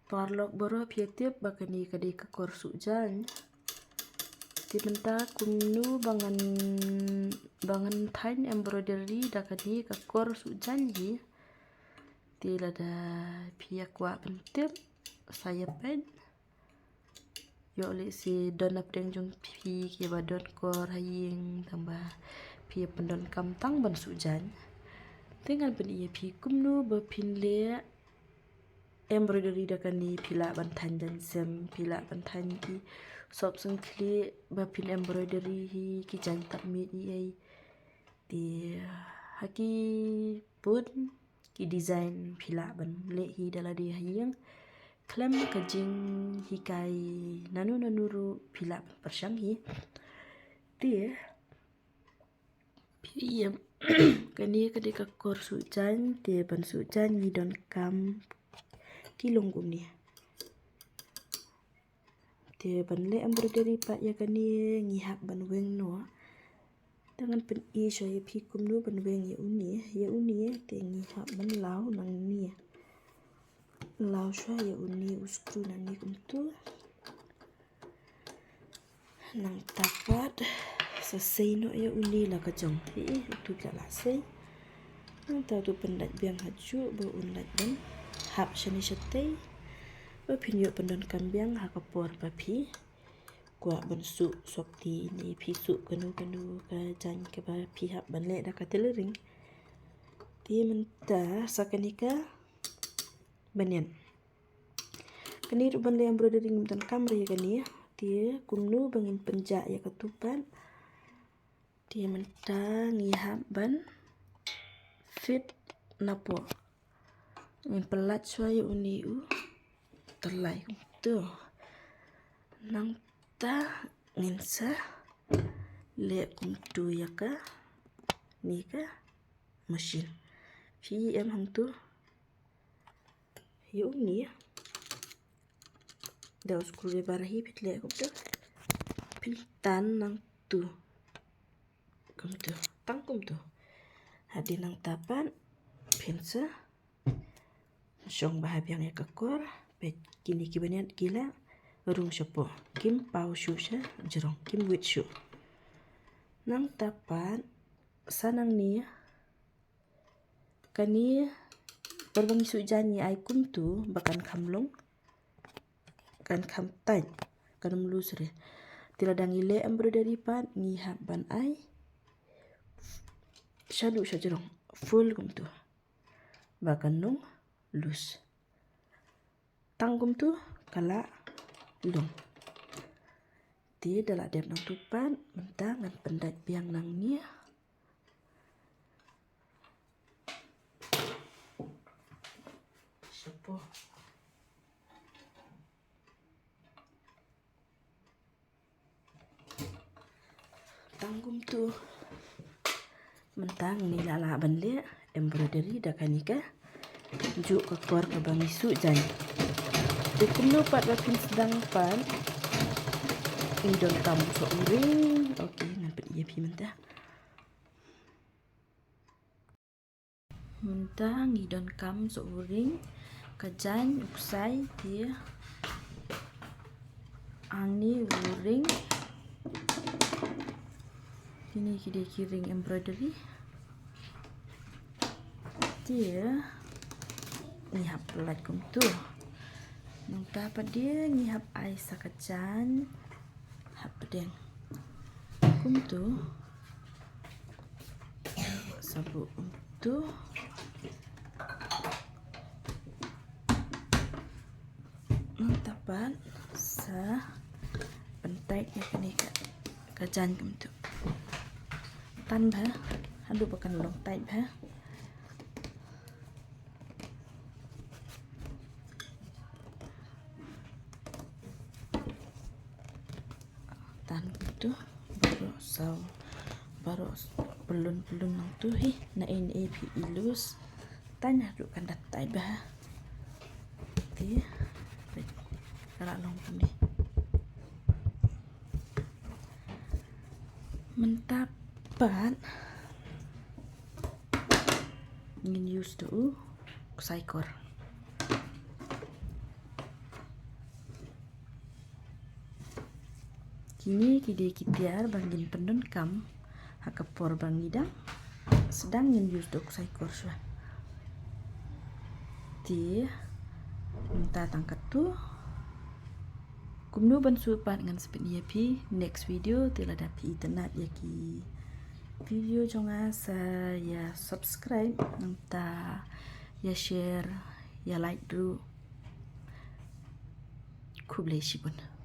Parlok boro pietip bakani kadi ke korsu jan. Ti menta kumnu bangan tain embroidery dakani ke korsu jan hi. Ti lada pia kwa pentip saya pen. Yo li si don apdeng jung pi ki ba don kor haying tambah pia pendon kamtang ban sujan. Dengan pen iya pi kumnu bapin le embroidery dakani pila bantan dan sem pila bantan ki sop sung kli bapin embroidery hi ki jan tak mi ai di haki pun ki design pila ban le hi dala di hayang klem kajing hikai nanu pila persang hi di piyem kani kadi ka kor sujan te ban sujan ni don kam kilong guni te ban le embroidery pa ya kani ngihap ban weng no dengan pen i so ya pikum no ban weng ya uni te ngihap ban lau nang ni lau so ya uni uskru nang ni kumtu nang tapat sasay no ya uni la kajong tu la say nang ta tu pendat biang haju bo unlat ban hap shani shatay bapinyo pendon kambiang hakapor papi kwa bansu sokti ni pisu kanu ka jan ke ba pihak banle da katelering ti menta sakanika banyan kani ru banle embroidery dan kamera ya kani ti kumnu bangin penja ya ketupan ti menta ngihap ban fit napo ngin pelat suai uni terlai tu nang ta nginsa le kumtu ya ka ni ka mesin PM hang tu yu ni da skru barahi pitle kumtu pintan nang tu kumtu tangkum tu hadi nang tapan pinsa syong bahabiang ya kakor pe kini kibanian gila rung syapo kim pau shu sha jerong kim wit shu nang tapan sanang ni kani berbangi sujani ai kum tu bakan kamlong kan kam tain kan melusre tiladang ile embroidery pan ngihap ban ai shadu sha jerong full kum tu bakan nung lus tangkum tu kala long ti dala dep nang tupan menta ngan pendat biang nang ni sepo tangkum tu mentang ni lala banle embroidery dakanika juk ke kor ke bangisu jan dikenu pat bapin sedang pan indon kamu so uring okey nampak ia pi mentah ngidon kam so uring kajan uksai dia angni uring ini kide kiring embroidery dia ngihap pelat kum tu nang dapat dia ngihap ais sakajan hap pedeng kum tu sabu tu nang dapat sa pentai ya kini kajan kum tu tan ba hadu bakan long tai ba tan tu baru belun nang tu hi na ini pi ilus tan hadu kan datai ba ti kala long ni mentapan ngin use tu saikor Kini kide kitiar bangin pendon kam hakapor bangidang sedang yin yus dok sai korswa. Ti minta tangkat tu kumnu ban supat ngan sepeni pi next video tila dapi internet ya ki video jonga sa ya subscribe minta ya share ya like dulu kublai shibun.